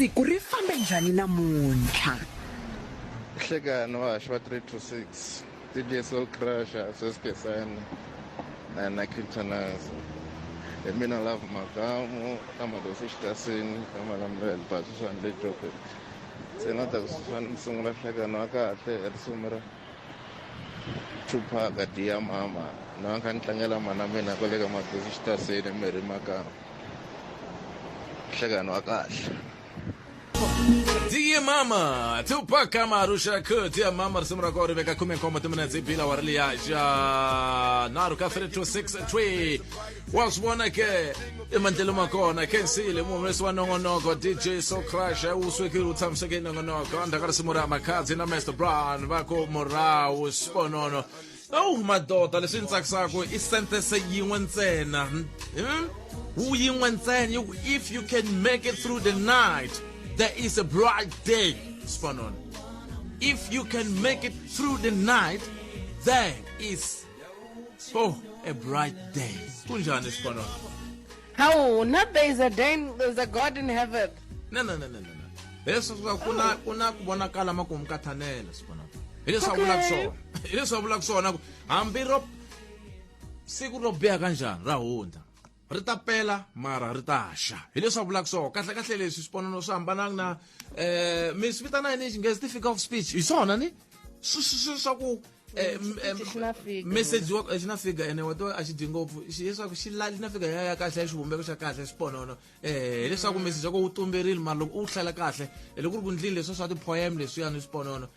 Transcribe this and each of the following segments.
siku ri fambe njhani namuntlha? Hlekani washo 326 DJ Soul Crusher sesibhesane na Quintanazo. Mina love magamu kama dosi shitasini kama lamrel basho le joke. Senata kusufana sungula hlekani wakahle elisumra Tupac dia mama na kanhlangela mana mina koleka madosi shitasini meri magamu. Hlekani wakahle. Dear Mama, Tupac Kamarusha Dear Mama, Sumrakori Veka Kume Komatumana Zipila Warlia Naruka 326 Thwii was one again. Imanteluma Kona, can see the woman is one on Nogo, DJ So Crash, I was wicked with some second on Nogo, and the Garasumura Makaz in a Master Brown, Vako Mora, Sponono. Oh, my daughter, the syntax is sent to say you went then. Who you went then? If you can make it through the night. There is a bright day, Sponono. If you can make it through the night, there is a bright day. Kunjani Sponono? How? Not there is a day, there's a God in heaven. No. There's kuna kubonakala makumkathanela Sponono. It is how black so. It is how black so. Ambiro siguro bea kanjani rahunda. Rita pela mara ritasha hileswa black so kahle leswi Sponono swo hambananga na Miss vitana ni English difficult speech isona ni swa ku message work ajina figure ene wato ashidingopfu yeswa ku xilali na figure ya kahle xivumbeko xa kahle Sponono leswa ku message yako utumberile mara loko u hlala kahle loko ri ku ndlile leswo swa ti poem leswi yana Sponono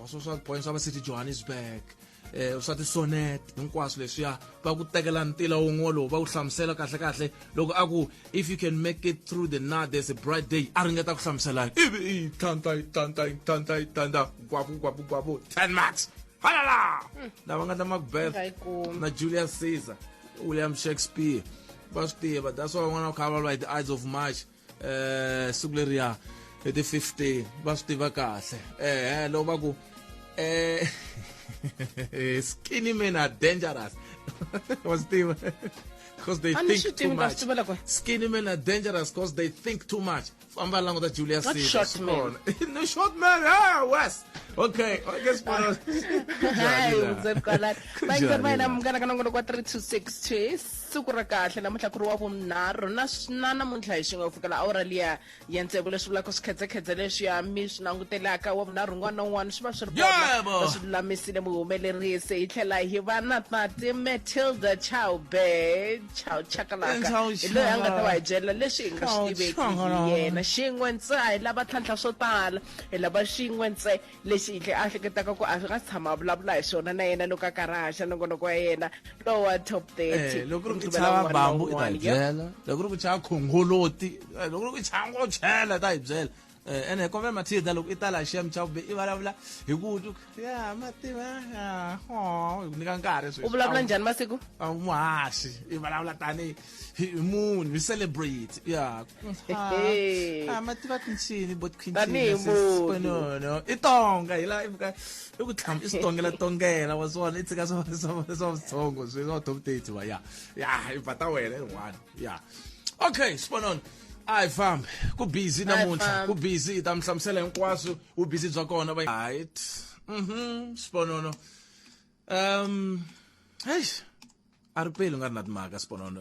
waso swa poems swa City Johannesburg usati sonnet hinkwaswo leswiya va ku tekela ntila wun'we lowu va ku hlamusela kahle loko aku if you can make it through the night there's a bright day a ringeta ku hlamusela ivi tanta gwabu 10 marks halala lava nga ta Macbeth na Julius Caesar William Shakespeare va swi tiva that's why van'wana va kha va like the Ides of March siku leriya hi ti 15 va swi tiva kahle loko va ku skinny men are dangerous. Because they think too much. Skinny men are dangerous because they think too much. Famba lango da Julius Caesar. Short man. No short man. West. Okay. I guess Hi, I'm gonna go 326 sukura kahle namuntlha ku ri wa vunharhu na namuntlha hi xin'we ku fikela awara liya ya ntsevu leswi vulaka swikhedzekhedze leswiya mi swi langutelaka wa vunharhu un'wana na un'wana swi va swi ri kona va swi lulamisile muhumelerisi hi tlhela hi va na mati Matilda Chauke chakalaka hi loyi a nga ta va hi byela leswi hi nga swi tiveki hi yena xin'we ntse hi lava tlhantlha swo tala hi lava xin'we ntse lexi hi a hleketaka ku a nga tshama vulavula hi swona na yena loko a karhaxa nongonoko wa yena lowa top 30 chava bambu ita byela loko ri ku chava khongoloti loko ri ku chava ngochela ta hi byela ene kombe Matilda loko itala xiyam chawbe I vulavula hi ku mativa nika nkarhi sweswi u vulavula njhani masiku muhashi I vulavula tani munhu we celebrate mativa tincini bot quintini Sponono itonga hila ku tlhama isitongela waswona itsika swa switsongo swi swa top 30 wa I bata wena one okay Sponono I fam ku busy namuntlha ku busy ta mhlamusela hinkwaswo u busy bya kona ba right Sponono aripeli nga ri na timhaka Sponono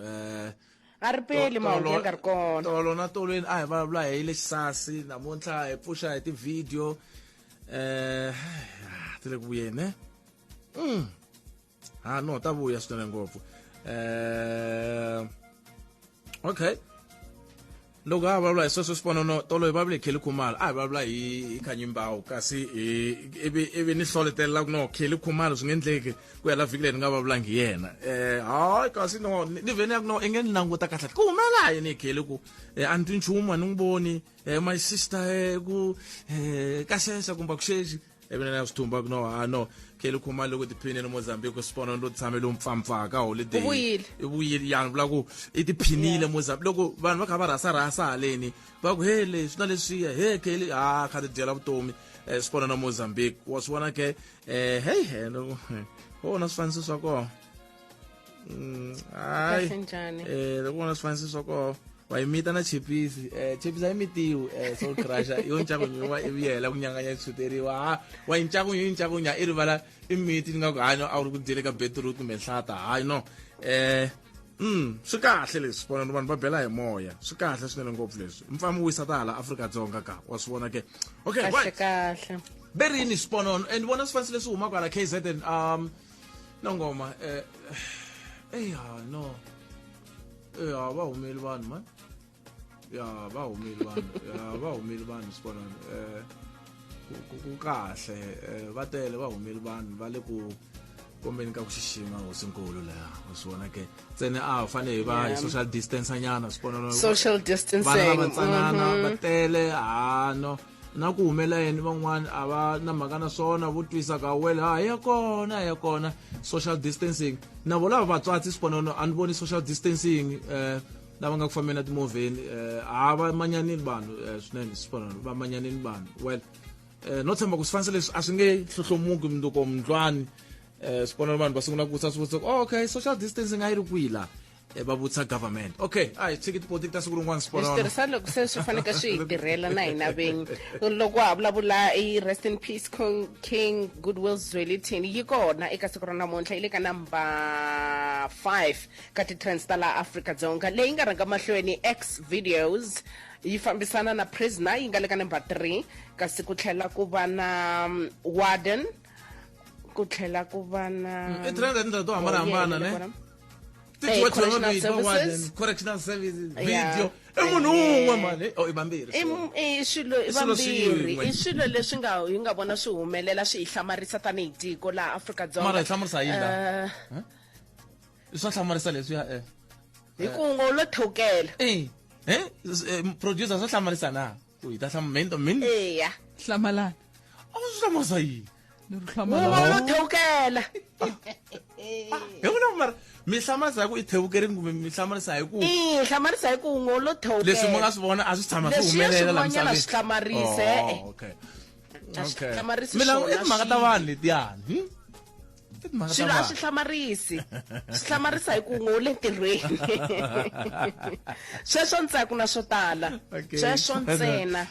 aripeli mahungu ya nga ri kona tolo na tolweni a hi vulavula hi le xisasi namuntlha hi pfuxa hi ti-video ti le ku vuyeni no ta vuya swinene ngopfu okay loko a vulavula hi sweswo Sponono tolo hi vulavula hi Kelly Khumalo a hi vulavula hi Khanyimbawu kasi ivi ni hloletela ku no Kelly Khumalo swi nga endleki ku hela vhiki leri ni nga vulavulanga hi yena hayi kasi no ni vhene ya ku no i nge ni languta kahle ku humelela yini hi Kelly ku a ni twi nchumu a ni n'wi voni my sister ku ka xexa kumbe ku xexi even na switumba ku no Kelly Khumalo loko tiphine ni Mozambique Sponono lo tshame lo mpfampfaka holiday vuyile yani vula ku I tiphinile Mozambique loko vanhu va kha va rasa haleni va ku hey leswi na leswiya Kelly kha ti dyela vutomi Sponono Mozambique wa swi vona ke no na swifanisi swa kona hayi loko na swifanisi swa kona wa imita na chipisi chipisi ayimitiwe soul crusher yo nchakunywa ibiyela kunyanganya tsuteriwa wa inchakunya irivala imiti ngako hano a uri ku dile ka beetroot mehlata hayi no swi kahle leswi Sponono vanhu va bela hi moya swi kahle swinene ngopfu leswi mfamo wisa tala Afrika-Dzonga ka wa swi vona ke okay kahle berini Sponono and vona swifanisi leswi humaka hala KZN no ngoma no va humeli vanhu man va humeli vanhu Sponono ku kahle va tele va humeli vanhu va le ku kombeni ka ku xixima hosinkulu laha wa swi vona ke ntsena a fane hi va social distance nyana Sponono social distancing vana va tsanana va tele no na ku humela yini van'wana a va na mhaka na swona vo twisa ka wela ya kona social distancing na vo lava vatswatsi Sponono a ni voni social distancing lava nga ku fambeni na timovheni va manyanini vanhu swinene Sponono va manyanini vanhu well no tshemba ku swifanisi leswi a swi nge hlohlomuki mundzuku mundlwani Sponono vanhu va sungula ku vutisa swivutiso okay social distancing a yi ri kwila va vutisa government okay tshiki tipolotiki ta siku rin'wana Sponono switirhisani loko se swi faneke swi hi tirhela na hina venyi loko ha vulavula i rest in peace King Goodwill Zwelithini yi kona eka siku ra namuntlha yi le ka number 5 ka ti-trends ta laha Afrika-Dzonga leyi nga rhanga mahlweni X videos yi fambisana na prisoner yi nga le ka number 3 kasi ku tlhela ku va na warden ku tlhela ku va na i-trend to hambanahambana ne correctional services video munhu un'we mani ibambiri i swilo leswi hi nga vona swi humelela swi hi hlamarisa tanihi tiko laha Afrika-Dzonga mara hi hlamarisa yini la swa hlamarisa leswiya hi ku ngolo thukela producer swa hlamarisa na ku hi ta hlamamento hlamalana a swi hlamarisa yini ngolo thukela yona mara mi hlamarisa hi ku i thevukerini kumbe mi hlamarisa hi ku hlamarisa hi ku ngolo thukela leswi mo nga swi vona a swi tshama swi humelela la misaveni swi hlamarise okay mina i timhaka ta vanhu letiyani swilo a swi hlamarisi swi hlamarisa hi ku ngole ntirhweni sweswo ntsako na swo tala sweswo ntsena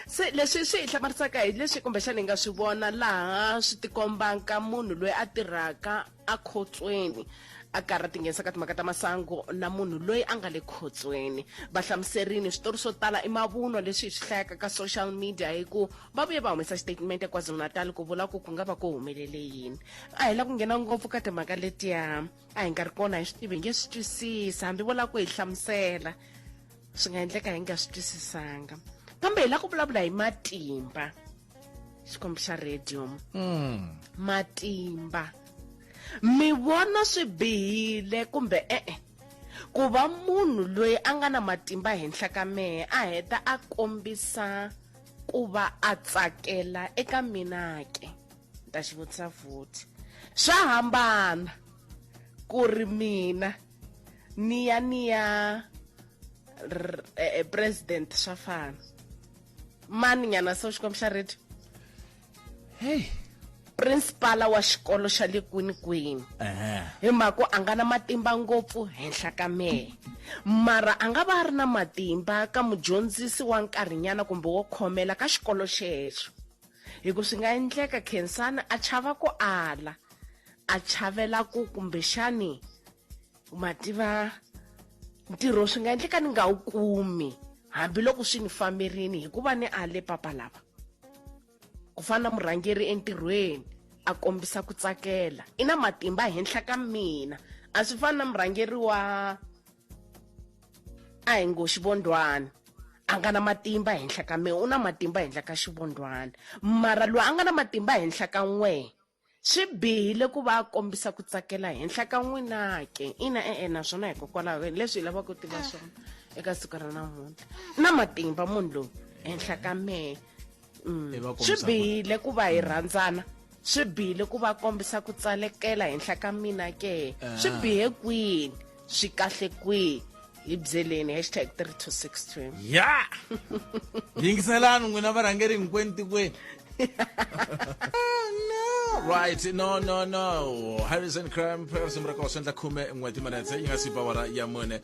se leswi swi hi hlamarisaka hi leswi kumbexana hi nga swi vona laha swi tikombaka munhu loyi a tirhaka a khotsweni a karhi tinghenisa ka timhaka ta masangu na munhu loyi a nga le khotsweni va hlamuserini switori swo tala i mavunwa leswi hi swi hlayaka ka social media hi ku va vuye va humesa statement ya KwaZulu-Natal ku vula ku nga va ku humelele yini a hi la ku nghena ngopfu ka timhaka letiya a hi nga ri kona hi swi tivi hi nge swi twisisa hambi vola ku hi hlamusela swi nga endleka hi nga swi twisisanga kambe hi la ku vulavula hi matimba xikombo xa radium matimba mi vona swi bihile kumbe ku va munhu loyi a nga na matimba henhla ka mehe a heta a kombisa ku va a tsakela eka mina ke ta xi vutisa futhi swa hambana ku ri mina ni ya president swa fana mani nyana so xikombo xa radio principal wa xikolo xa le kwini hi mhaka a nga na matimba ngopfu henhla ka mehe mara a nga va ri na matimba ka mudyondzisi wa nkarhinyana kumbe wo khomela ka xikolo xexo hi ku swi nga endleka Khensani a chava ku ala a chavela ku kumbexani mativa ntirho swi nga endleka ni nga wu kumi hambiloko swi ni famberini hikuva ni ale papa lava ku fana murhangeri entirhweni a kombisa ku tsakela i na matimba henhla ka mina a swi fani na murhangeri wa a hi ngo xivondwana a nga na matimba henhla ka mina u na matimba henhla ka xivondwana mara loyi a nga na matimba henhla ka n'we swi bihile ku va a kombisa ku tsakela henhla ka n'wina ke ina naswona hikokwalaho leswi hi lavaka ku tiva swona eka siku ra namuntlha na matimba munhu loyi henhla ka mehe swi bihile ku va hi rhandzana swi bihile ku va kombisa ku tsalekela henhla ka mina ke swi bihe kwini swi kahle kwihi hi byeleni #3262 yingiselani n'wina varhangeri hinkwenu tikweni right no Harrison Crime person ra ko sendla khume n'weti manetse yi nga si bawara ya mune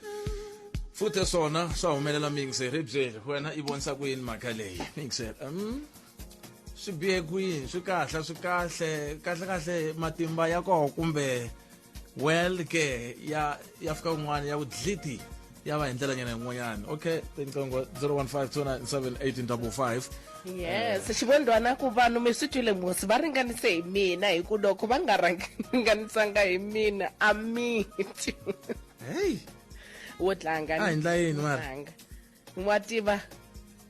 Futhi sona swa humelela mingisele byele wena I vonisa kuyini mhaka leyi mingisele swi bihe kuyini swi kahle matimba ya koho kumbe well ke ya fika un'wana ya udliti ya va hi ndlela nyana yin'wanyana okay tinqingo 0152971855 yes xivondwana ku vanhu mi swi twile musi va ringanise hi mina hi ku loko va nga ringanisanga hi mina a miti hey wo tlanga a hi ndla yini mara wa tiva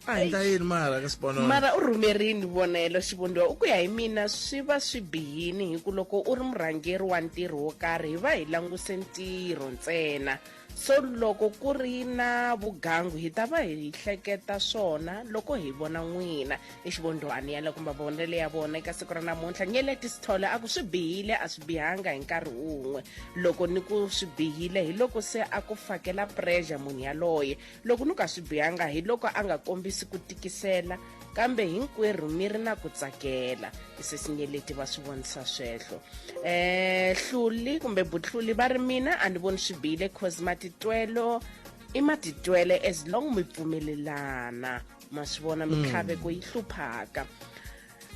a hi ndla yini mara ka Sponono mara u rhumerini vonelo xivondiwa u ku ya hi mina swi va swi bihini hi ku loko u ri murhangeri wa ntirho wo karhi hi va hi languse ntirho ntsena so loko ku ri na vugangu hi ta va hi hleketa swona loko hi vona n'wina exivondwani ya loko mavonele ya vona eka siku ra namuntlha nyeleti sithole a ku swi bihile a swi bihanga hi nkarhi wun'we loko ni ku swi bihile hi loko se a ku fakela pressure munhu yaloye loko ni ka swi bihanga hi loko a nga kombisi ku tikisela kambe hinkwerhu mi ri na ku tsakela isesinyeleti va swi vonisa swehlo hluli kumbe butlhuli va ri mina a ni voni swi bihile cause matitwelo I matitwele as long mi pfumelelana ma swi vona mitlhaveko yi hluphaka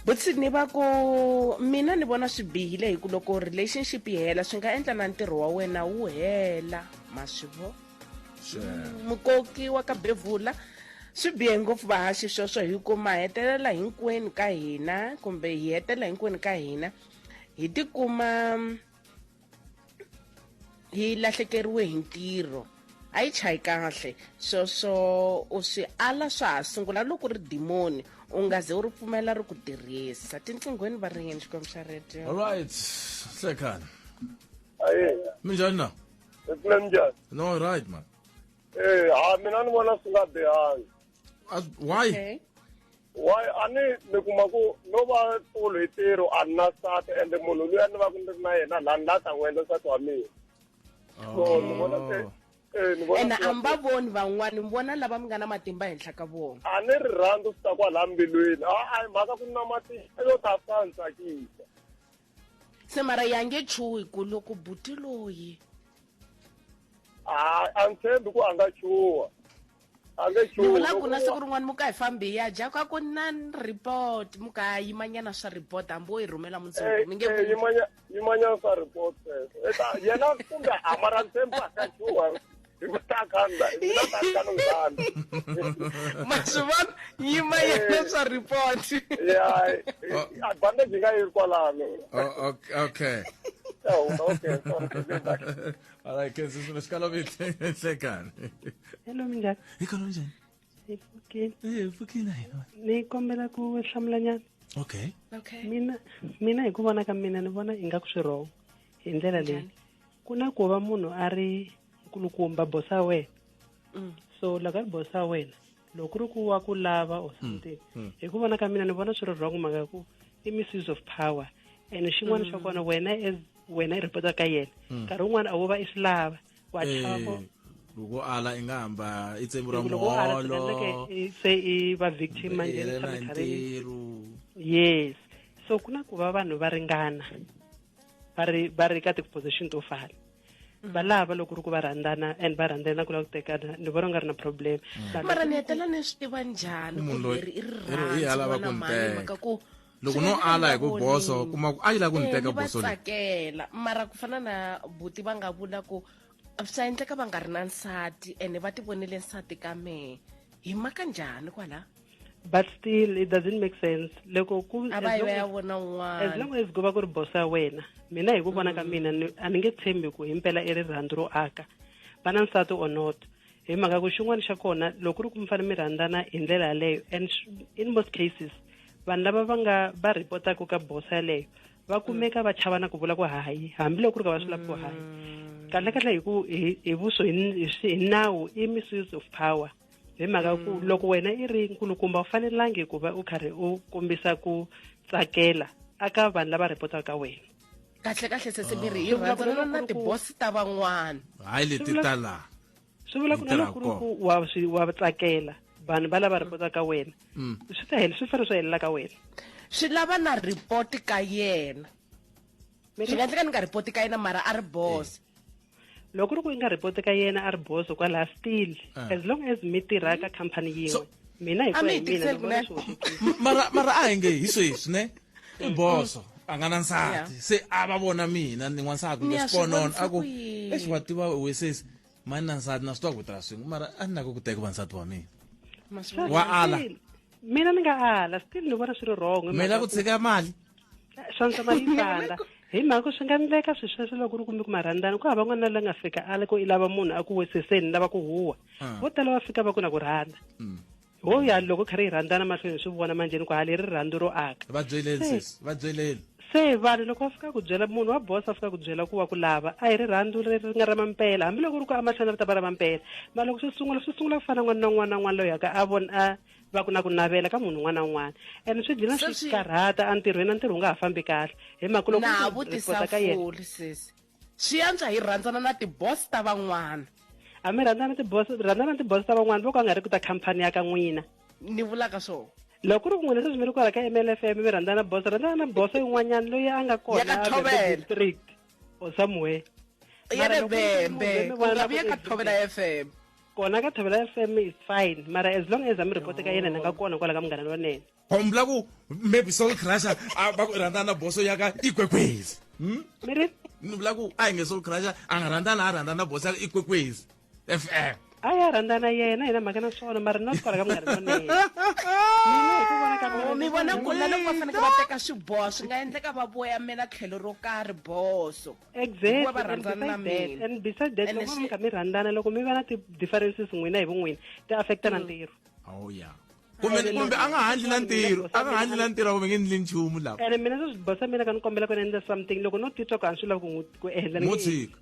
butsini va ku mina ni vona swi bihile hi ku loko relationship yi hela swi nga endla na ntirho wa wena wu hela ma swi vo mukoki wa ka bevula swi bihe ngopfu vahaxi sweswo hi ku ma hetelela hinkwenu ka hina kumbe hi hetelela hinkwenu ka hina hi tikuma hi lahlekeriwe hi ntirho a yi chayi kahle sweswo u swi ala swa ha sungula loko ri dimoni u nga ze u ri pfumela ri ku tirhisa tinqinghweni va ringeni xikwembu xa radio alright second aye minjani na njani no right man mina ni vona swi nga bihangi why okay why ani ni kuma ku no va tolo hi ntirho a ni na nsati ende munhu luya ni va ku ni ri na yena laha ni la ta n'wi endla nsati wa mina so ni vona ena a mi va voni van'wani mi vona lava mi nga na matimba henhla ka vona a ni ri rhandzu swi ta kwala mbilwini a hi mhaka ku ni na matimba yo ta fa ni tsakisa se mara yange chuhi ku loko buti loyi a ni tshembi ku a nga chuha a nge ni chuhi vula ku na siku rin'wana muka hi fambi ya dya ka ku na report muka yimanyana swa report hambi wo yi rhumela mutsongo mi nge yimanyana swa report yena kumbe amara ni tshembi a nga chuha hi ku takanda na takanda ngani masivona yimanyana swa report advantage nga yi ri kwalano okay okay all right kensi sino sikalovile second hello minjhani ikolonjani pfukile ni kombela ku hlamulanyana okay mina hi ku vona ka mina ni vona ingaku swi wrong hi ndlela leyi ku na ku va munhu a ri nkulukumba bosa wena so loko a ri bosa wena loko ri ku wa ku lava or something hi ku vona ka mina ni vona swi ri wrong mhaka ku I misuse of power and xin'wana xa kona wena i report ka yena nkarhi wun'wana a wo va I swi lava wa chava loko ala i nga hamba I tsembu ra loko a muholo se I va victim manje yes so kuna ku va vanhu va ringana va ri ka ti-position to fana va lava loko ri ku va rhandzana and va rhandzana ku lava ku tekana ni vona nga ri na problem mara ni hetela ni swi tiva njhani ku leri I rirhandzu alava ku nteka loko no ala hi ku boso kuma ku a yi la ku nteka boso leyi tsakela mara ku fana na buti va nga vula ku swa endleka va nga ri na nsati ene va ti vonele nsati ka mehe hi maka njhani kwala but still it doesn't make sense loko ku a va ya vona as long as go va ku ri bosa wena mina hi ku vona ka mina a ni nge tshembi ku himpela I rirhandzu ro aka va na nsati or not hi mhaka ku xin'wana xa kona loko ri ku mi fane mi rhandzana hi ndlela yaleyo and in most cases vanhu lava va reportaka ka bosa yaleyo va kumeka va chavana ku vula ku hayi hambiloko ri ka va swi lava ku hayi kahle hi ku hi vuso hi nawu I misuse of power hi mhaka ku loko wena I ri nkulukumba u fanelangi ku va u karhi u kombisa ku tsakela aka vanhu lava reportaka ka wena kahle se biri hi rhandzana na tibosi ta van'wana hayi leti tala swi vula ku na loko ku wa tsakela vanhu va lava report ka wena swi ta hela swi fari swi helela ka wena swi lava na report ka yena swi nga endleka ni nga report ka yena mara a ri boss loko ri ku i nga report ka yena a ri boso kwala still as long as mi tirha ka company yin'we mina hi ku ya hi mina ni vona swi mara a hi nge hi sweswi ne i boso a nga na nsati se a va vona mina ni n'wansati kumbe Sponono a ku exi wa tiva wesesi mani na nsati na swi twa ku tirha swin'we mara a ni na ku teka vansati wa mina wa ala mina ni nga ala still ni vona swi ri wrong mi la ku tshika mali swantswa mali yi fanda hi mhaka swi nga endleka swi sweswo loko ri kumbe ku marhandzana ku hava n'wana la nga fika ala ko i lava munhu a ku weseseni lava ku huwa vo tala va fika va ku na ku rhandza ho ya loko kha ri yi rhandzana mahlweni swi vona manjeni ku hali ri rhandzu ro aka va byeleli sesi va byeleli se vanhu loko va fika ku byela munhu wa bosa a fika ku byela ku wa ku lava a hi ri rhandzu ri nga ra mampela hambiloko ri ku amahlweni ri ta va ra mampela mara loko swi sungula ku fana n'wana na un'wana na un'wana loyi aka a vona va ku na ku navela ka munhu un'wana na un'wana and swi dlina swi karhata entirhweni ntirho wu nga ha fambi kahle hi mhaka loko na vutisafuli sesi swi antswa hi rhandzana na tibosi ta van'wana a mi rhandzana na tibosi ta van'wana vo ka nga ri ku ta khampani ya ka n'wina ni vulaka swona loko ri ku n'wina sweswi mi ri kwala ka MLFM mi rhandzana na boso yin'wanyana loyi a nga kona district or somewhere yene bembe ungabi ya ka Thobela FM kona ka Thobela FM is fine mara as long as ami report ka yena nga kona kwala ka Munghana Lonene kombla ku maybe soul crusher ba ku rhandzana na boso ya ka Ikwekwezi miri ni vula ku a hi nge soul crusher a nga rhandzana na boso ya ka Ikwekwezi FM a ya rhandzana yena hi na mhaka na swona mara not kwala ka Munghana Lonene mi vona ku la loko va faneke va teka swiboho swi nga endleka va voyamela tlhelo ro karhi boso exactly va rhandzana na mina and besides that loko mi kha mi rhandzana loko mi va na ti-differences n'wina hi vun'wini ti affecta na ntirho oh ya kumbe a nga handli na ntirho kumbe nge ndli nchumu lawa and mina sweswi bosa mina ka ni kombela ku ni endla something loko no titwa ku a ni swi lavi ku endla mutshika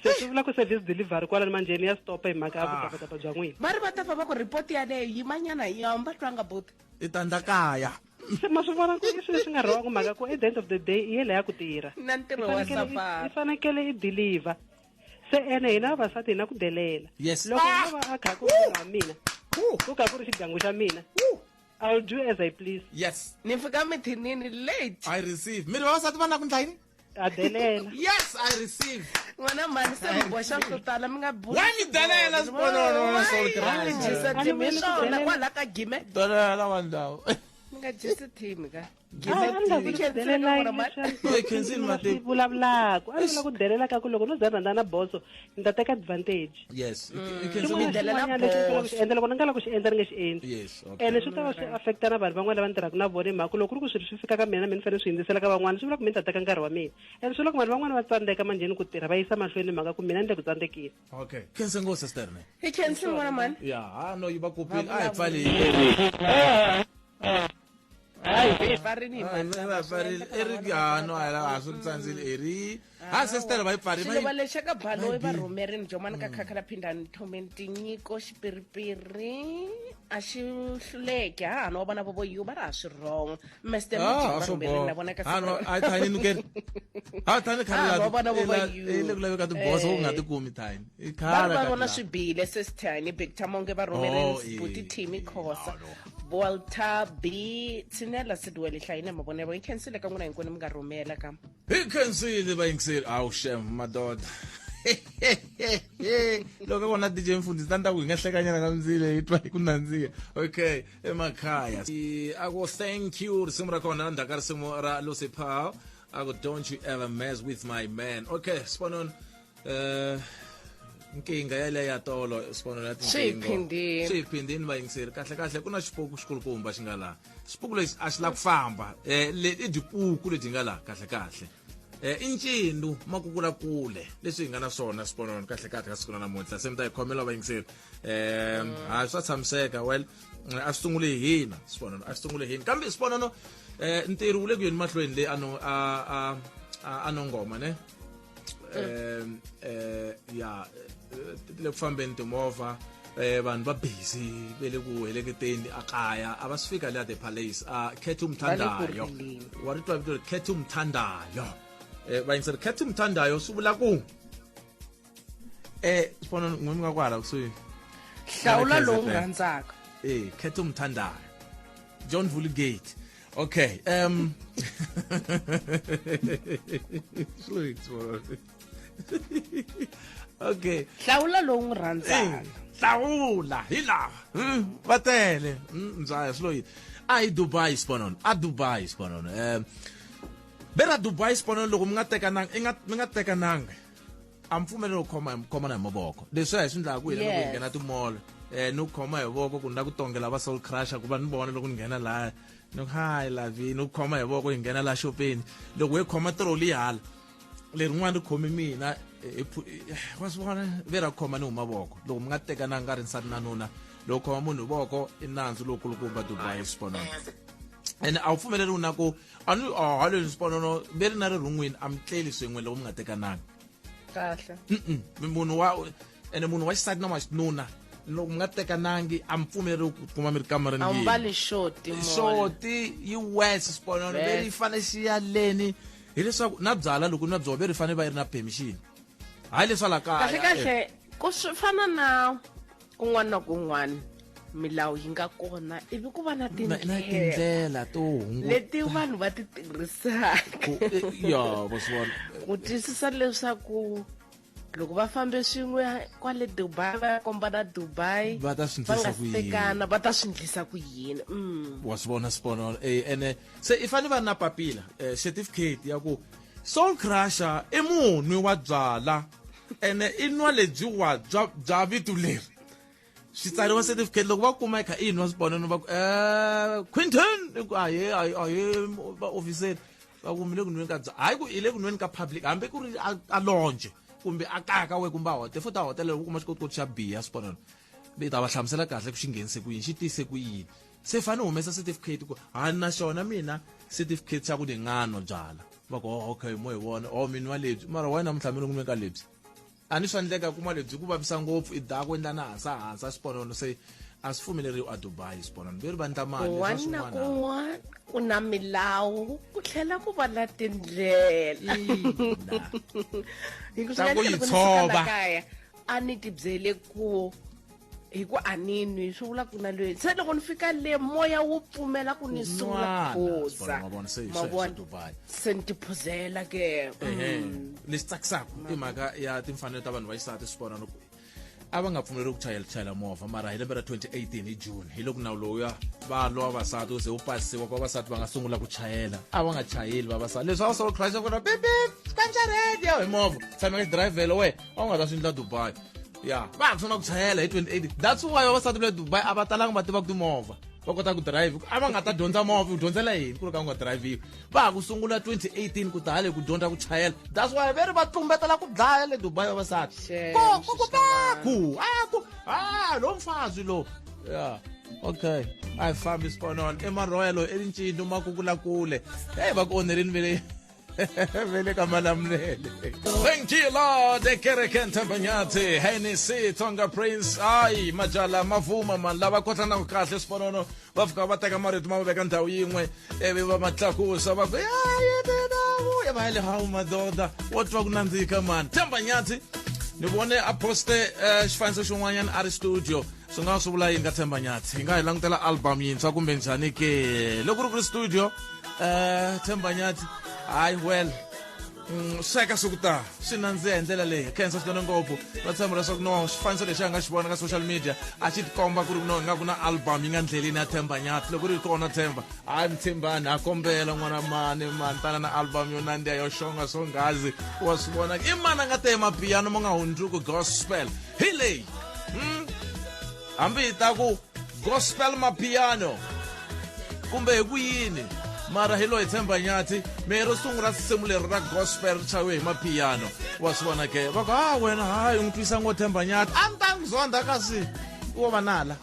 se swi vula ku service delivery kwala ni manjeni ya stopa hi mhaka ya vutapatapa bya n'wina va ri va ta famba ku report yaleyo yimanyana yamba twanga buti i tandla kaya se ma swi vona ku i swilo swi nga rhonga mhaka ku at the end of the day i yela ya ku tirha na ntirho wa safari i fanekele i deliver se ene hina vavasati hi na ku delela yes loko no va a kha ku wa mina ku kha ku ri xidyangu xa mina I'll do as I please yes ni fika mithinini late I receive miri vavasati va na ku ndlayini a delela yes I receive n'wana mani se mi boxa swo tala mi nga wa ni delela Sponono na soul crusher jisa timi swona kwala ka gime delela wa ndhawu mi nga jisi timi ka vulavulaka a ni vula ku delela ka ku loko no za rhandza na boso ni ta teka advantage yes endla loko ni nga la ku xi endla ni nge xi endli yes ene swi ta va swi affecta na vanhu van'wana lava ni tirhaka na vona hi mhaka loko ri ku swilo swi fika ka mina mi ni fanele swi hindzisela ka van'wana swi vula ku mi ni ta teka nkarhi wa mina ene swi vula ku vanhu van'wana va tsandzeka manjheni ku tirha va yisa mahlweni hi mhaka ku mina ni le ku tsandzekile okay khense ngo sister ne hi khense n'wana mani ya no yi va kopile a hi pfali farini no a swi tsandzile eri ha sister va yi pfarile va lexa ka balo va rhumerini jomani ka khakhala phinda ni thomeni tinyiko xipiripiri a xi hluleke ha no vona vovo yu va ra ha swi wrong Mr. va rhumerini na vona ka a tani nukeni a tani va vona vovo yu le ku laveka tiboso u nga ti kumi tani i khala va vona swi bile sestani big tamonge va rhumerini buti team khosa Walter B tsinela sidwele hlayine mabone ba cancel ka nguna inkoni mga romela ka hi cancel ba ingisel aw shem madoda loko kona DJ Mfundisi tanda ku ngehlekanyana kamzile itwa kunanzika okay emakhaya ako thank you simra kona ndakari simo ra losepha ako don't you ever mess with my man okay Sponono nkinga yale ya tolo Sponono yathi siphindini ba ingiseri kahle kuna xipuku xikulukumba xingala xipuku lexi a xi la ku famba le dipuku leti nga la kahle incindu makukula kule leswi hi nga na swona Sponono kahle ka siku namuntlha se mi ta hi khomela ba ingiseri a swa tshamiseka well a swi sungule hina Sponono a swi sungule hina kambe Sponono ntirho wu le ku yeni mahlweni le ano ngoma ne ya le ku fambeni timovha vanhu va busy vele ku heleketeni akaya a va swi fika le at the palace khetha umthandayo wa ri twa vito khetha umthandayo va yingisela khetha umthandayo swi vula ku Sponono n'wini nga kwala kusuhi hlawula lowu rhandzaka khetha umthandayo John Vulgate okay Okay. hlawula lowu n'wi rhandzaka Hlawula hi laha. Va tele. Ndzaya sloyi. Hi Dubai Sponono. A Dubai Sponono. Bera Dubai Sponono loko mi nga tekananga. I'm pfumelelo khoma na maboko. Leswi hi swi ndla ku hina loko hi nghena timall. No khoma hi voko ku nda ku tongela va soul crusher ku va ni vona loko ni nghena la. No hi lavi no khoma hi voko hi nghena la shopeni. Loko hi khoma troli hala. Lerin'wana ri khomi mina wa swi vona vera khoma ni mavoko loko mi nga tekananga nga ri nsati na nuna loko khoma munhu voko i nandzu lokulukumba Dubai Sponono and a wu pfumeleriwi na ku haleni Sponono veri na rirhungwini a mi tleli swin'we loko mi nga tekananga kahle munhu wa xisati na wa xinuna loko mi nga tekanangi a mi pfumeleriwi ku kuma mi ri kamareni a wu mbali shoti yi west Sponono veri yi fane xi ya leni hileswaku na byala loko na byoho veri fane va yi ri na permission hayi leswi la kahle ku swi fana na kun'wana na kun'wana milawu yi nga kona ivi ku va na tindlela to hunguta leti vanhu va ti tirhisaka va swi vona ku twisisa leswaku loko va fambe swin'we kwale Dubai va ya komba na Dubai va ta swi ndlisa ku yini va ta swi ndlisa ku yini wa swi vona Sponono ene se i fane va na papila certificate ya ku soul crusher i munhu wa byala ene i nwa lebyiwa bya vitu leri swi tsariwa certificate loko va kuma kha i nwa Sponono va ku Quinton aye va officer va kumile ku nweni ka hayi ku ile ku nweni ka public hambe ku ri a lonje kumbe a kaka we kumbe a hotel futhi a hotel loko kuma xikotikoti xa biya Sponono be ta va hlamusela kahle ku xi nghenise ku yini xi tise ku yini se fane humesa certificate ku na xona mina certificate xa ku ni ngano byala va ku okay mo hi vona minwa lebyi mara wena mhlamelo n'wi ka lebyi a ni swi endleka kuma lebyi ku vavisa ngopfu i da ku endla na hansa Sponono se a swi pfumeleriwi a Dubai Sponono veri va ndla mali leswi swin'wana ku na milawu ku tlhela ku va na tindlela ku yi tshova a ni tibyele ku hi ku anini swi vula ku na loyi se loko ni fika le moya wu pfumela ku ni sungula phuza Dubai se ni tiphuzela ke leswi tsakisaka i mhaka ya timfanelo ta vanhu va xisati Sponono a va nga pfumeleriwi ku chayela movha mara hi lembe ra 2018 hi June hi loko nawu lowuya va lwa vavasati se wu pasisiwa ku vavasati va nga sungula ku chayela a va nga chayeli vavasati leswi a va soul crusher ku na bip kanjaredi hi movha tshama ka driver we a wu nga ta swi endla Dubai ya va ha sungula ku chayela hi 2018 that's why vavasati le Dubai a va talanga va tivaka timovha va kota ku drive a va nga ta dyondza movha u dyondzela yini ku ri ka u nga drive va ha ku sungula 2018 ku ta hale ku dyondza ku chayela that's why veri va tlumbetela ku dlaya le Dubai vavasati lo mfazi lo ya okay a hi fambi Sponono emarhoyelo elincino makukula kule va ku onerini vele ka malamulele thank you Lord ekereke Ntembanyati Hennessy Tonga Prince ai majala mavuma man lava kotlana ku kahle Sponono va fika va teka marito ma veka ndhawu yin'we evi va matlakusa va ku ya va le hawu madoda wo twa ku nandzika man Ntembanyati ni vone a poste xifaniso xin'wanyana a ri studio swi nga swi vula yini ka Ntembanyati hi nga hi langutela album yintshwa kumbe njhani ke loko ri ku ri studio Ntembanyati hayi well sweka sukuta swi nandziha hi ndlela leyi khensa swinene ngopfu va tshemba leswaku no xifaniso lexi a nga xi vona ka social media a xi tikomba ku ri no nga ku na album yi nga ndleleni ya Ntembanyati loko ri kona Themba hayi mtshembani ha kombela n'wana mani tana na album yo nandziha yo xonga swongazi wa swi vona i mani a nga te mapiano ma nga hundzuku gospel hi leyi hambi hi ta ku gospel mapiano kumbe hi ku yini mara hi loyi Ntembanyati me ro sungula risimu leri ra gospel ri chayiwe hi mapiano wa swi vona ke va ku wena hayi u n'wi twisa ngo Ntembanyati a ni ta n'wi zonda kasi wo va nala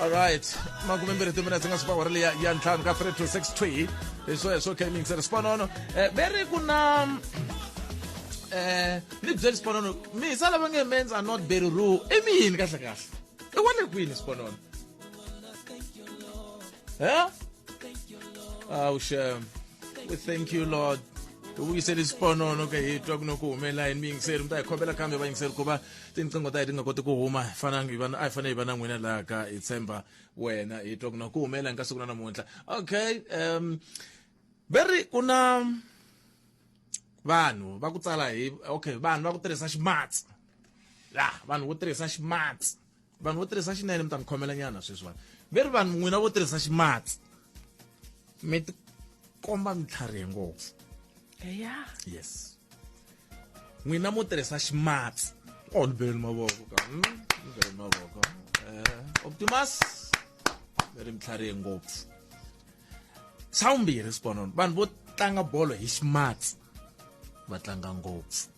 alright 20 timinete nga sipa leyi ya ntlhanu ka 326 Thwii hi sweswo ke mingiseri Sponono veri ku na ni byeli Sponono misa lava nge men's are not very rude i mini kahle i wale kwini Sponono Oh Shem, we thank you Lord. We said it's Sponono ke hi twa kuno ku humela hi mingiseri mta hi khobela kambe va yingiseri ku va tinqingo ta hi ti nga koti ku huma fanangi vana a hi fane hi va na n'wina laha ka hi tshemba wena hi twa kuno ku humela hi nga siku na namuntlha okay veri ku vanhu va ku tsala hi okay vanhu va ku tirhisa ximatsi vanhu vo tirhisa ximatsi vanhu vo tirhisa xinene mi ta ni khomela nyana sweswi vanhu ve ri vanhu n'wina vo tirhisa ximatsi mi ti komba mi tlharihe ngopfu yes n'wina mo tirhisa ximatsi ni beli mavoko ka ni beli mavoko Optimus very mtlharihe ngopfu xa vumbirhi Sponono vanhu vo tlanga bolo hi ximatsi va tlanga ngopfu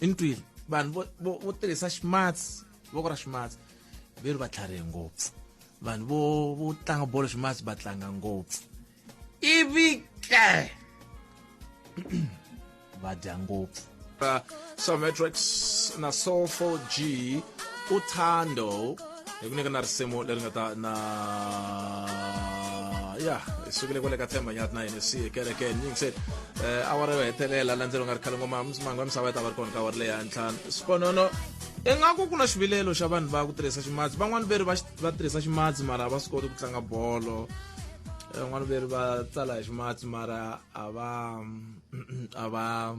intwile vanhu vo tirhisa ximatsi voko ra ximatsi ve ri va tlharihe ngopfu vanhu vo tlanga bolo ximatsi va tlanga ngopfu ivi ke va dya ngopfu Sometrix na Soul 4G uthando ekunika na risimo leri nga ta na isukile kwale ka Themba Nyati na NSC kereke nyingse awara va hetelela landzelo nga ri khale ngoma msimanga misava ya ta va ri kona ka awara leya ntlhanu Sponono engaku ku na xivilelo xa vanhu va ku tirhisa ximatsi van'wani veri va tirhisa ximatsi mara va swi koti ku tlanga bolo van'wani veri va tsala hi ximatsi mara a va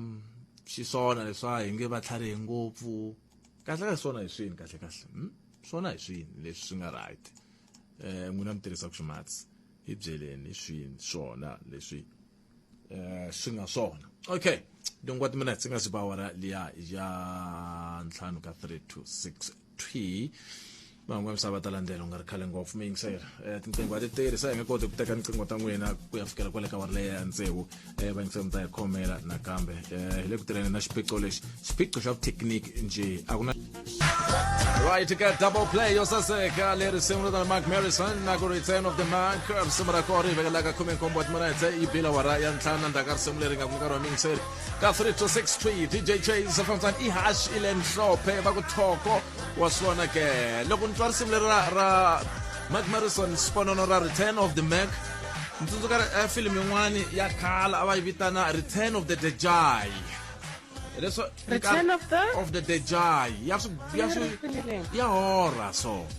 xiswona leswa hi nge va tlharihe ngopfu kahle swona hi swini kahle swona hi swini leswi swi nga right n'wina mi tirhisaka ximatsi hi byeleni hi swini swona leswi swi nga swona okay dongwa timinutes nga ziba awara liya ya ntlhanu ka 3 to 6 Thwii van'we misava ta landzela nga ri khale ngopfu mi yingisela tinqingho ti tirhisa hi nga koti ku teka tinqingho ta n'wina ku ya fikela kwale ka awara leya ya ntsevu va yingisela mi ta hi khomela nakambe hi le ku tirheni na xiphiqo lexi xiphiqo xa technique nje a ku na right to get double play yo saseka leri simu na Mark Marison na ku return of the Mark simra ko ri vekela ka khume kombo minutes i bila wara ya ntlhanu ndaka simu leri nga ku nkarhi wa mingisela ka 3 to 6 Thwii DJ Chase from Tan ihash ile nhlophe va ku thoko wa swona ke loko ntwa risimu leri ra Mark Marison Sponono ra return of the Mac ntsundzuka film yin'wani ya khala a va yi vitana return of the Dejai Return of the Dejai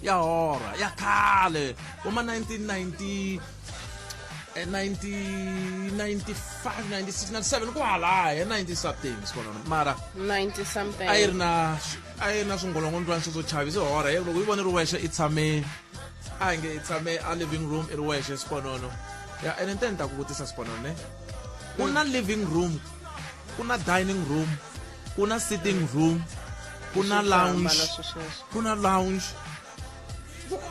ya hora ya kale uma 1990 95 96 97 kwala 90 something Sponono mara 90 something ayirna swingolongo ntwani swo chavisa hora loko yi vona ri wexe i tshame a living room i ri wexe Sponono ya ene nteni ta ku vutisa Sponono ne kuna living room kuna dining room kuna sitting room kuna lounge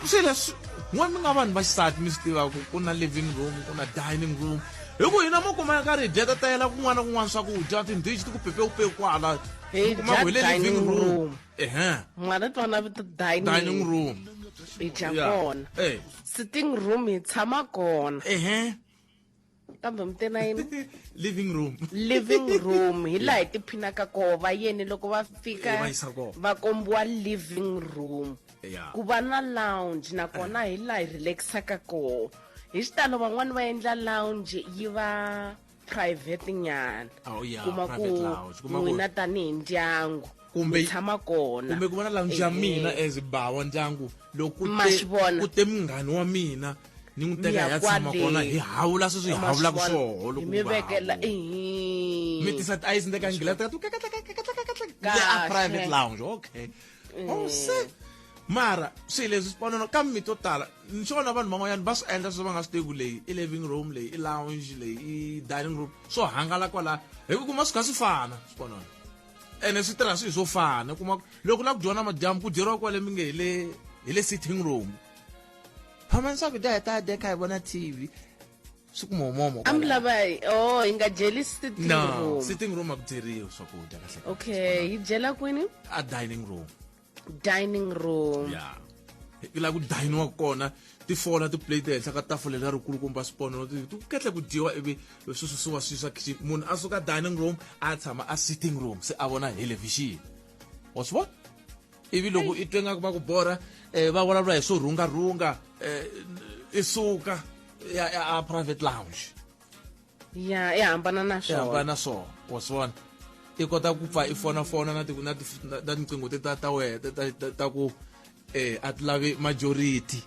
swileswi n'wani mi nga vanhu va xisati mi swi tivaka kuna living room kuna dining room hi ku hina mo kuma ka ri dyeta tayela kun'wana na kun'wana swakudya tindichi ti ku pepe kwala kuma ku hi le living room n'wana twana vito dining room hi dya kona sitting room hi tshama kona kambe mi tena yini living room hi laha hi tiphinaka koho vayeni loko va fika va kombiwa living room ku va na lounge nakona hi laha hi relaxaka koho hi xitalo van'wani va endla lounge yi va private nyana kuma ku n'wina tanihi ndyangu kumbe tshama kona kumbe ku va na lounge ya mina as bawa ndyangu loko ku te munghana wa mina ni n'wi teka ya tshama kona hi hawula sweswi hi hawulaka swoho loko mi vekela mi tisa ti-ice ndeka ngila a private lounge okay se mara swilo leswi Sponono ka mi to tala ni swona vanhu van'wanyana va swi endla swo va nga swi tivi leyi i living room leyi i lounge leyi i dining room swo hangala kwala hi ku kuma swi kha swi fana Sponono ene swi tirha swilo swo fana kuma loko la ku dyona madyambu ku dyeriwa kwale mi nge hi le sitting room phamani swakudya hi ta deka hi vona TV swi ku momomo amlava hi nga jeli sitting room a ku dyeriwi swakudya kahle okay hi jela kwini a dining room ya la ku diniwa kona ti fola ti plate ehenhla ka tafula leri kulukumba Sponono ti kahle ku dyiwa ivi sweswo swi swa kitchen munhu a suka dining room a tshama a sitting room se a vona television wa swi vona ivi loko i twe nga ku va ku bora va vulavula hi swo rhunga i suka a private lounge ya hambana na swona wa swi vona i kota ku pfa i fonafona na tinqingho ta wena ta ku a ti lavi majority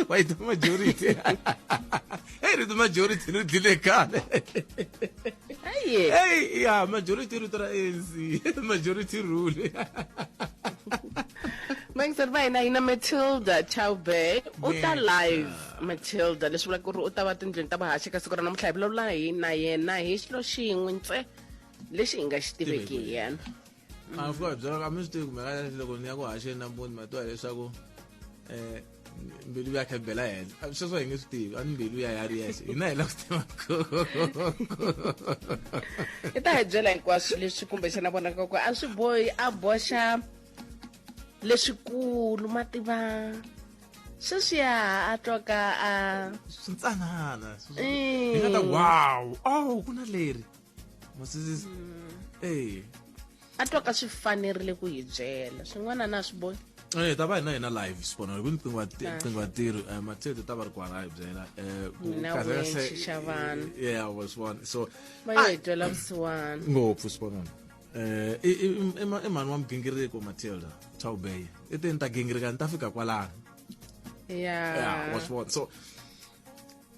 wa yi majority Hey, the majority ri dile kale. Hayi. Hey, yeah, majority ri tra ANC. Majority rule. Mangizerva ina Matilda Chauke uta live Matilda leswi vula ku ri u ta va tindlwini ta vahaxi ka siku ra namuntlha hi vulavula na yena hi xilo xin'we ntse lexi hi nga xi tiveki hi yena. A fika byela ka mi swi tivi kumeka loko ni ya ku haxeni nampundzu matwa leswaku mbilu ya kha bela hela sweswo hi nge swi tivi a ni mbilu ya ri yexe hina hi lava ku tiva I ta hi byela hinkwaswo leswi kumbexana vonaka ku a swi bohi a boxa leswikulu mativa sweswiya a twaka a swintsanana hi nga ta wow oh ku na leri masisi a twaka swi fanerile ku hi byela swin'wana na swi bohi. Ta va hina live Sponono ku nqingo wa tirho Matilda ta va ri kwala hi byela yeah was one so va yo hi twela vusiwana ngopfu Sponono i mani wa migingiriko Matilda Chauke i tini ta gingirika ni ta fika kwalano yeah was one so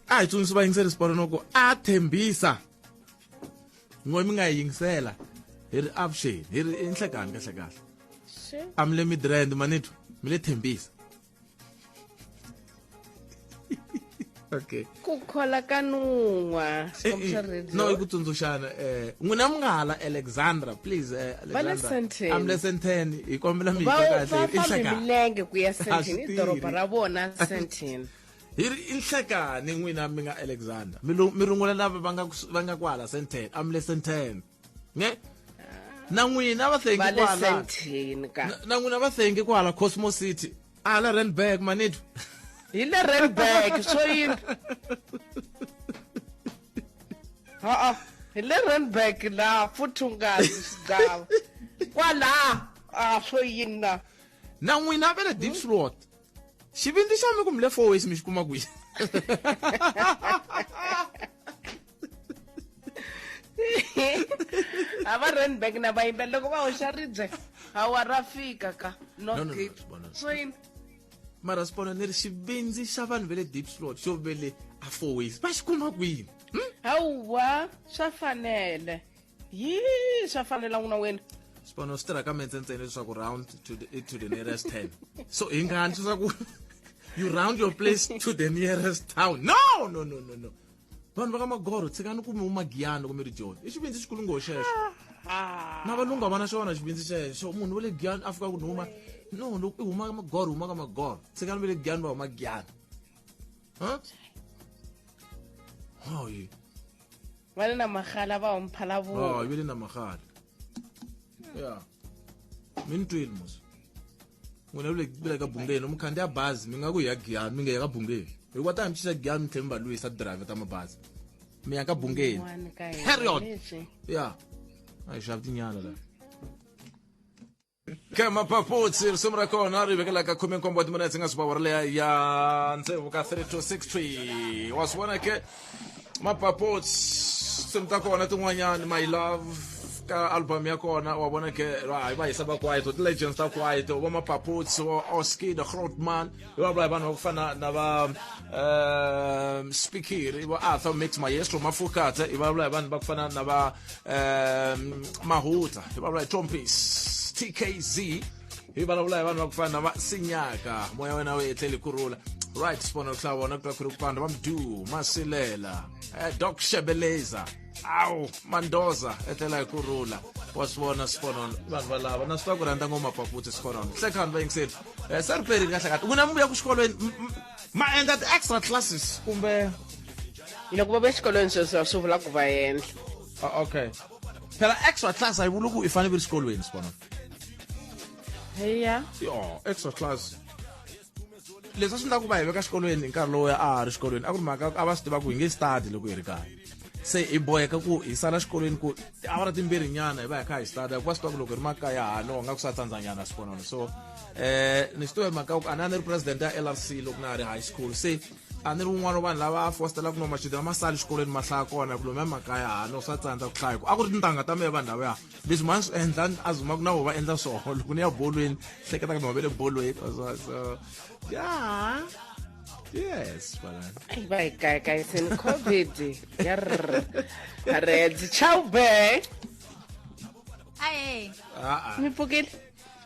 a hi tsundzuxa vayingiseri Sponono ku a thembisa ngoyi mi nga hi yingisela hi ri avuxeni hi ri inhlekani kahle kahle I'm le midrand manithu mi le thembisa okay ku khola ka nun'wa no i ku tsundzuxana n'wina Munghana Alexandra please Alexandra I'm lesson 10 hi kombela mi yita kahle inhlekani milenge ku ya Sandton i doroba ra vona Sandton hi ri inhlekani n'wina mi nga Alexandra mi rungula lava va nga kwala Sandton I'm lesson 10 nge na n'wina va thengi kwala na n'wina va thengi kwala Cosmo City ala Randburg manithu hi le Randburg so yini hi le Randburg la futhungazi sigaba kwala so yini na n'wina va le Deep Slot xivindzi xa mi ku mi le 4 ways mi xi kuma kwihi ava Randburg na vayimbelela loko va hoxa ribye hawa ra fika ka no gate so yini mara Sponono ni ri xivindzi xa vanhu va le Deep Slot xo vele a 4 ways va xi kuma kwihi hawa swa fanele swa fanela n'wina wena Sponono swi tirha ka mentsentsene leswaku round to the nearest 10 so hi ngani leswaku you round your place to the nearest town no vanhu va ka Magoro tshikani ku mi umagiyani loko mi ri eJoni i xivindzi xikulu ngo xexo na valungu a va na xona xivindzi xexo munhu wa le Giyani a fika ku numa no loko i huma ka Magoro tshikani va le Giyani va huma Giyani va le na magala va humphala vo i ve le na magala ya mi ni twile mos n'wina vile ka bungeni mi khandziya bazi mi nga ku hi ya Giyani mi nga ya ka bungeni hi kwa ta mi xisa Giyani mi tlhela mi va lwisa driver ta mabazi mi ya ka bungeni period ya a hi xavi tinyana la ka mapaputsi risimu ra kona ri vekela ka 17 wa timinetse nga swi vawara leya ya ntsevu ka 3263 wa swi vona ke mapaputsi risimu ta kona tin'wanyani my love ka album ya kona wa vona ke va hisa va kwaito ti legends ta kwaito va mapaputsi wa Oski the Grootman va vanhu va ku fana na va speaker va Arthur Mix Maestro Mafukata va vanhu va ku fana na va Mahuta va Trompis TKZ va vanhu va ku fana na va Sinyaka moya wena we etleli kurula right Sponono kla vona ku kuri ku panda va Mdu Masilela Doc Shebeleza awu Mandoza etela kurula wasibona Sponono vanhu valava na swi ku rhandza ngoma mapaputsi Sponono second va yingiseli sariperi kahle kahle kuna mbuya ku xikolweni ma endla ti extra classes kumbe loko va exikolweni swi vula ku va endla okay phela extra class ayi vuli ku i fanele exikolweni Sponono yo extra class leswi swi ndla ku va hi veka xikolweni hi nkarhi lowu a ri xikolweni a ku ri mhaka a va swi tiva ku hi nge study loko hi ri kaya se hi boheka ku hi sala xikolweni ku tiawara timbirhi nyana hi va hi kha hi study hikuva swi tiva ku loko hi ri makaya hano nga ku sa tsandzanyana Sponono so ni swi tiva hi mhaka ku a ni ri president ya LRC loko na ha ri high school se a ni ri wun'wana wa vanhu lava fositelaku no machudeni ma sali xikolweni ma hlaya kona ku lomu ya makaya hano swa tsandza ku hlaya ku a ku ri tintangha ta mehe vanhu lavaya leswi ma swi endla a zumaku na vo va endla swona loko ni ya bolweni hleketa ka ni va ve le bolweni so ya Yes, balana. Ay bye guys in COVID. Red ciao be. Aye. Mi pukile.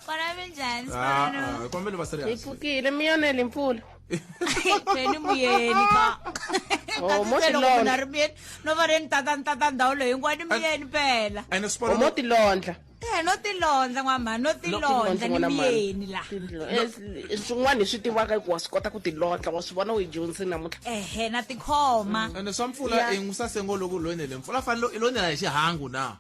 Kona benjani Sponono? Kwamele Mi baserious. pukile miyonela impula. Beni muyeni ka. Oh, mo Kasi tilondla. na rin no va ren tatan daw lo hinkwani miyeni phela. And O Sponono. mo tilondla. No tilondla n'wama no tilondla ni miyeni la. Swin'wana swi tivaka ku wa swi kota ku tilondla wa swi vona u yi dyondzini namuntlha. Na tikhoma. And samfula engusasengo loku lonele mfula fanele ilonela hi xihangu na.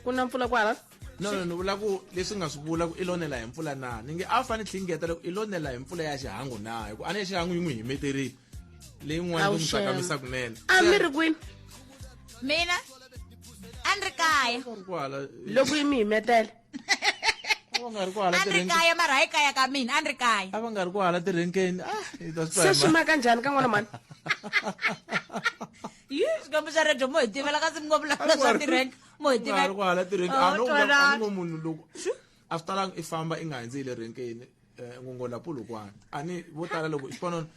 Ku na mpfula kwala? No, vula ku leswi nga swi vula ku ilonela hi mpfula na. Ninge a fane tlhingeta loko ilonela hi mpfula ya xihangu na. Hi ku ane xihangu yi n'wi himeterile. Leyi n'wana ku n'wi tsakamisa kunene. A mi ri kwini? Mina andri kaya. Kwala. Loko yi mi himetela. Va nga ri kwala Andri tirenkeni. kaya mara hi kaya ka mina andri kaya. A va nga ri kwala tirenkeni. Se swi maka njhani ka n'wana mani? Xikwembu xa redio mo hi tivela kasi mi ngo vulavula swa tirenka mo hi tivela. kwala tirenkeni. Oh, A no munhu loko a swi talangi i famba i nga hundzile renkeni ngongola pulukwana. Ani vo tala loko Sponono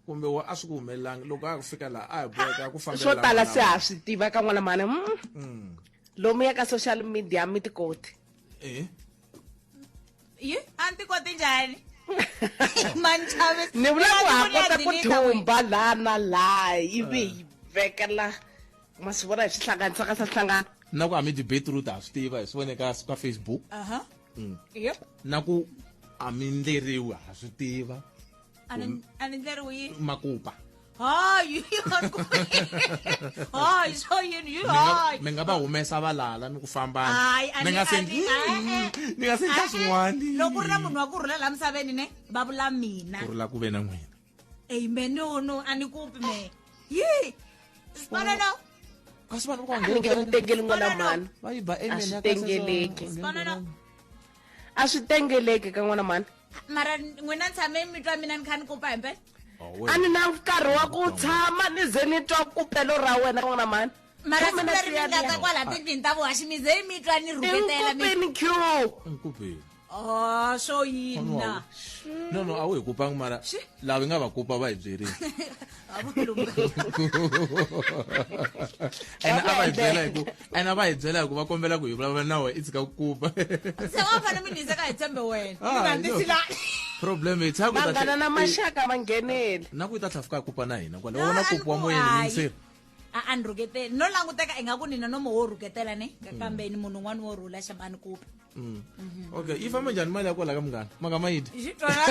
kumbe a swi ku humelelangi loko a ku fika laha a hi boheka ku fambela. Swo tala se ha swi tiva ka n'wana mani. Lomu ya ka social media mi tikoti. A ni ti koti njhani? Manchave. Ni vula ku ha kota ku thumba laha na laha ivi hi vekela ma swi vona hi swi hlanganisa ka swa hlangana. Na ku a mi di-beetroot ha swi tiva hi swi vone ka Facebook. Yep. Na ku a mi ndleriwi ha swi tiva. Ani ndleriwi. Makupa. Hayi, hayi, so you hayi. Mi nga va humesa valala mi ku fambana. Hayi, Ni nga se ni nga se ta swin'wana. Loko ri na munhu wa ku rhula la misaveni ne va vula mina. Ku rila ku ve na n'wina. Amen. No, ani kupi me. Yi. Sponono. Kasi vanhu va Ni nge mi tengeli n'wana mani. va yi ba amen ya Tengeleki. Sponono. A swi tengeleki ka n'wana mani. Mara n'wina tshame mi twa mina ni kha ni kupa hi mpela. A ni na nkarhi wa ku tshama ni ze ni twa kupelo ra wena ka n'wana mani. Mara siku leri mi nga ta kwala tindlwini ta vuhaxi mi ze mi twa ni rhuketela mi. Inkupeni Q. Nkupeni. So yina. No, a wu hi kupangi mara lava hi nga va kupa va hi byerile. Ena va hi byela hi ku va kombela ku hi vulavula na wena i tshika ku kupa. Se wa fane mi nise ka hi tshembe wena. Mi nga ndzi la. Problem hi tshaka ku Vanghana na maxaka va ngheneli. na ku ta tlhafuka kupa na hina kwala wona kupa wa moyeni minseri. A ni rhuketeli no languteka ingaku nina no mo wo rhuketela ne kambe ni munhu un'wana wo rhula xamani kupa. Okay, yi famba njhani mali ya kwala ka Munghana? Maka ma yi dyi? Xi twala.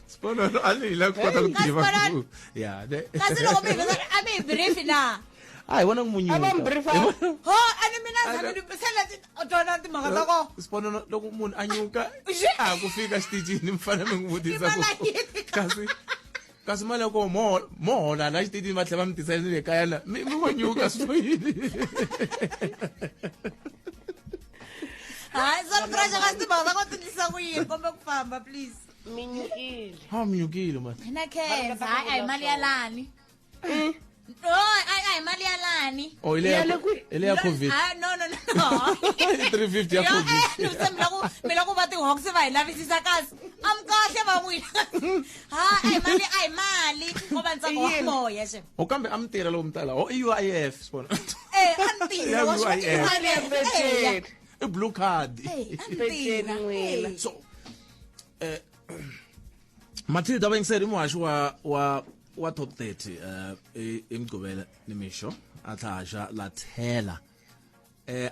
Sponono a ni la ku kota ku tiva ku. Ya, kasi loko mi a mi brief na. Ai wona munyu. A va mi briefa. Ho ani mina tshame ni sela tona timhaka ta ko. Sponono loko munhu a nyuka a ku fika xitichini mi fanele mi n'wi vutisa ku kasi mali ya ko mo hola la xitichini va tlhela va mi tisa ni le kaya la mi ngo nyuka swi yini. Hayi zol crash ka timhaka ta ko tindlisa ku yini kombe ku famba please. Minyukile. Ha mi nyukile man. Ina khenza hayi mali ya lani. Ay mali ya lani. Oh ile ya COVID. No. 350 ya COVID. Mina ku va tihawks va hi lavisisa kasi am kahle va n'wina. Ay mali ko va ntsako wa moya xe. O kambe a mi tirha loko mi tala o UIF Sponono. A ni tirha wa swi Mali ya peceni. I blue card. Peceni n'wina. So Matilda Chauke muhaxi wa top 30 emgqibela nimisho athasha la thela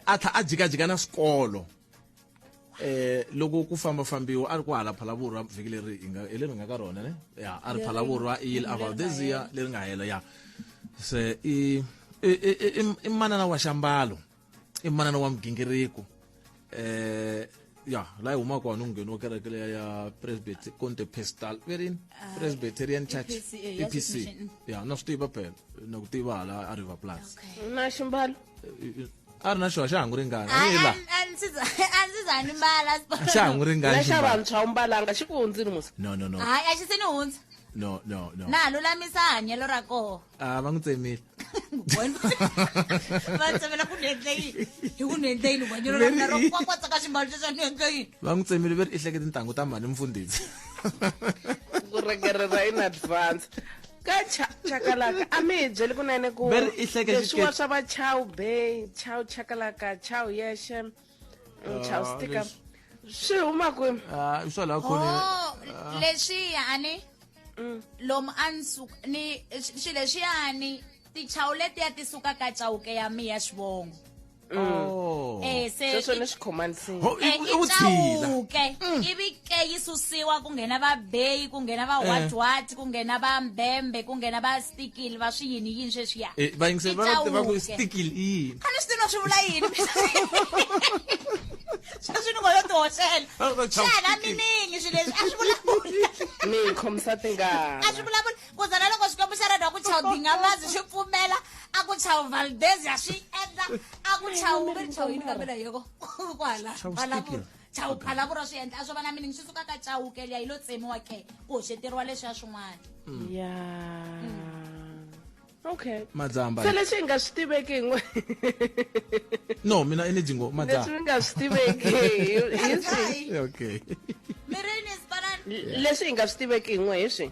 atha ajikajika na skolo loko ku famba fambiwa ari ku hala phalavurwa vhiki leri leri nga ka rona ne ya ari phalavurwa il about this year leri nga hela ya se i manana wa xambalo i manana wa mgingiriko ya la huma kona ungena wa kereke ya Presbyterian Church PPC ya na swi tiva phela na ku tiva hala a River Plus Na ximbalo. a ri na xona xa ha n'wi ringana la anzi za ni mbala xa ha n'wi ringana Na xa vantshwa umbalanga xi ku hundzini musa. no hayi a xi se ni hundza no na lulamisa hanyelo ra koho va n'wi tsemile va tsemela ku nendle yini hi ku nendle yini hanyelo ra mina ro kwakwatsa ka ximbalo xa nendle yini va n'wi tsemile ve ri i hlekete tintangu ta mali mfundhisi ku rekerera in advance ka chakalaka a mi hi byeli kunene ku Ve ri i hleke leswiwa swa va chow bay chow chakalaka chow yeshe chow stika swi huma kwini i swa laha khoni leswiya ani lomu a ni xilexiyani tichawu letiya ti suka ka Chauke ya miya xivongo sweswo ni swi khomanisini Chauke ivi ke yi susiwa ku nghena va Bay ku nghena va Watwat ku nghena va Mbembe ku nghena va Stikile va swi yini sweswiya vayingiseli va tiva ku stikile i yini a ni swi tiva swi vula yini sweswi ni ngo yo ti hoxela xana miningi swi leswi a swi vulavula ni hi khomisa tingana a swi vulavula ku zana loko Xikwembu xa rena ku Chau Dingamazi swi pfumela a ku Chau Valdez ya swi endla a ku Chau yini ka mina yoko kwala Chau Phalabura swi endla a swo va na miningi swi suka ka Chauke liya yi lo tsemiwa ke ku hoxeteriwa leswiya swin'wana ya okay madzamba se leswi hi nga swi tiveki n'we no mina energy ngo leswi madzamba hi nga swi tiveki hi swi okay mirini Sponono leswi hi nga swi tiveki n'we hi swi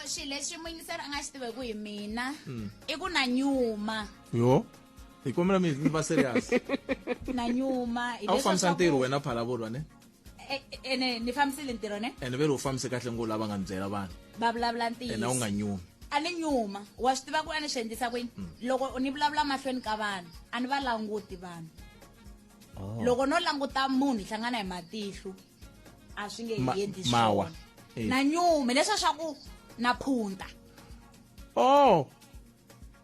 xi lexi muyingiseri a nga xi tiveku hi mina i ku na nyuma yo hi kombela mi va serious na nyuma a wu fambisa ntirho wena Phalabura ne ene ni fambisile ntirho ne ene ve ri u fambise kahle ngo lava nga ni byela vanhu va vulavula ene a wu nga nyumi a ni nyuma wa swi tiva ku a ni swi endlisa kwini loko ni vulavula mahlweni ka vanhu a ni va languti vanhu loko no languta munhu hi hlangana hi matihlo a swi nge hi endli mawa na nyume leswa swa ku na phunta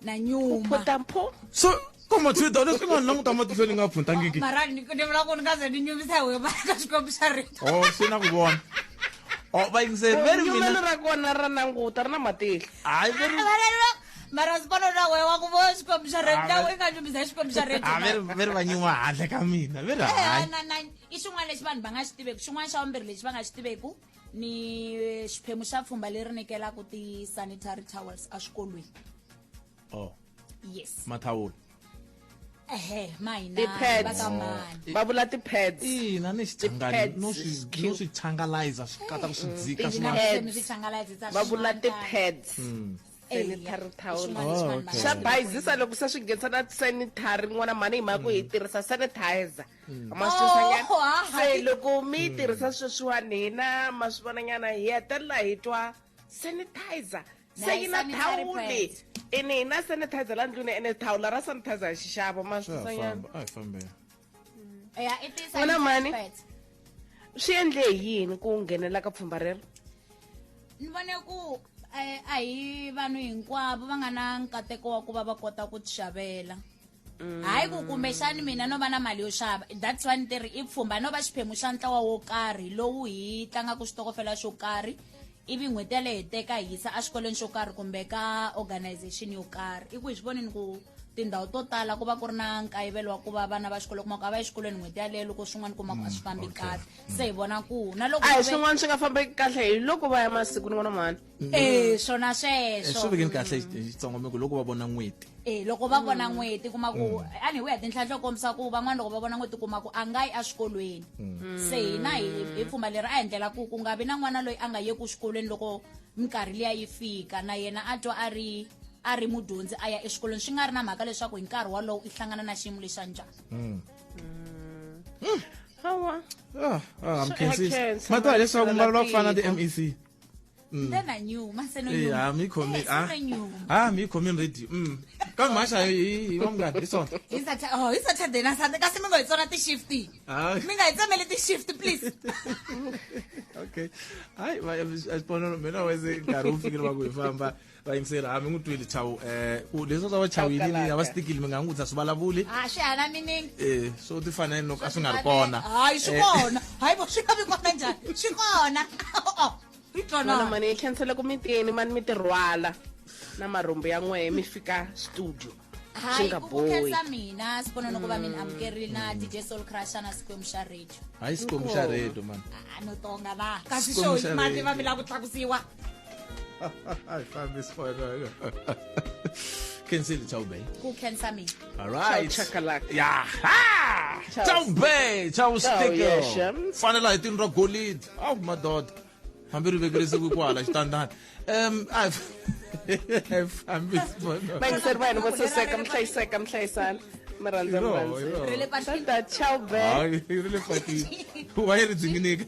na nyuma phunta mpho so koma Twitter leswi nga languta matihlweni nga phunta ngiki mara ni vula ku ni nga ze ni nyumisa hi va ka Xikwembu xa rito swi na ku vona vayingiseli ve ri nyumelo mina ra kona ra nanguta ri na matihlo hayi ve ri mara Sponono na wehe wa ku vo Xikwembu xa rito na we nga nyumisa hi Xikwembu xa rito ve ri va nyuma handle ka mina ve ri hayi i xin'wana lexi vanhu va nga xi tiveki xin'wana xa vumbirhi lexi va nga xi tiveku ni xiphemu xa pfhumba leri nyikelaku ti-sanitary towels eswikolweni yes mathawula ti-pads va vula ti-pads ina ni xichangani no swi changaliza swi kata ku swi dzika va vula ti-pads sanitary towel swa bayizisa loko se swi nghenisa na sanitary n'wana mani hi mhaka ku hi tirhisa sanitizer se loko mi yi tirhisa sweswiwani hina ma swi vonanyana hi hetelela hi twa sanitizer se yi na thawuli ene hi na sanitizer la ndlwini ene thawula ra sanitizer hi xixavo ma swi n'wana mani swi endle hi yini ku nghenela ka pfhumba rero ni vone ku a hi vanhu hinkwavo va nga na nkateko wa ku va va kota ku ti xavela hayi ku kumbexani mina no va na mali yo xava that's why ni tirhi i pfhumba no va xiphemu xa ntlawa wo karhi lowu hi tlangaku xitokofela xo karhi ivi n'hweti yale hi teka hi yisa exikolweni xo karhi kumbe ka organization yo karhi i ku hi swi vonini ku tindhawu to tala ku va ku ri na nkayivelo wa ku va vana va xikolo kuma ku a va exikolweni n'hweti yaleyo loko swin'wana kuma ku a swi fambi kahle se hi vona ku na loko a hi swin'wana swi nga fambeki kahle hi loko va ya masiku ni n'wana mani swona sweswo swi vekeni kahle xitsongomeko loko va vona n'hweti loko va vona n'hweti kuma ku anyway tinhlanhla kombisa ku van'wana loko va vona n'hweti kuma ku a nga yi exikolweni se hina hi pfumba leri a endlela ku nga vi na n'wana loyi a nga yeku xikolweni loko minkarhi liya yi fika na yena a twa a ri mudyondzi a ya exikolweni swi nga ri na mhaka leswaku hi nkarhi walowo i hlangana na xiyimo lexa njhani matoa leswaku ma lava ku fana na ti-MEC ndena nyuma mi khomini radio kambe maxa hi wa Munghana hi swona hi Saturday na Sunday kasi mi nga hi tsona ti-shift mi nga hi tsemeli ti-shift please okay hayi Sponono mina wese nkarhi wu fikile va ku hi famba vayingiseri mi n'wi twile Chau leswi swa va Chau yini a va Stikile mi nga n'wi vutisa swivulavuli swi hana miningi so ti fanele loko a swi nga ri kona hayi swi kona hayi vo swi nga vi kona njhani swi kona n'wana mani hi khensela ku mitini mani mi ti rhwala na marhumbu ya n'wehe mi fika studio swi nga bohi khensa mina Sponono ku va mi ni amukerile na DJ Soul Crusher na Xikwembu xa radio hayi Xikwembu xa radio man no tonga va kasi show mati va mi la ku tlakusiwa I found this one. Kensile Chauke. Who can me? All right. Ciao, chakalaka. Yeah. Ha! Chauke, Chau sticker. Yeshem. Fanele itin ro golid. Oh my god. Hambi ri vegrese ku kwala xitandani. I've found this one. Bengisele wena ubuseseka mhlayisana. Marandza mbanzi. Really patient. That Chauke. Hayi, really funny. Why are you thinking?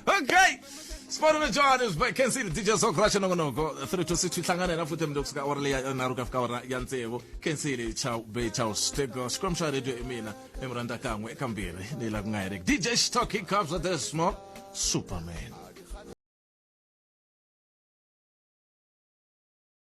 Okay. Sponono John is back. Can see the DJ so crash nongo 326 hlanganela futhi mndokusuka orale naruka fika ora yantsebo. Can see the Chau sticker scrum shot radio mina emranda kangwe ekambiri nila kungaire. DJ Stocky comes with the smoke Superman.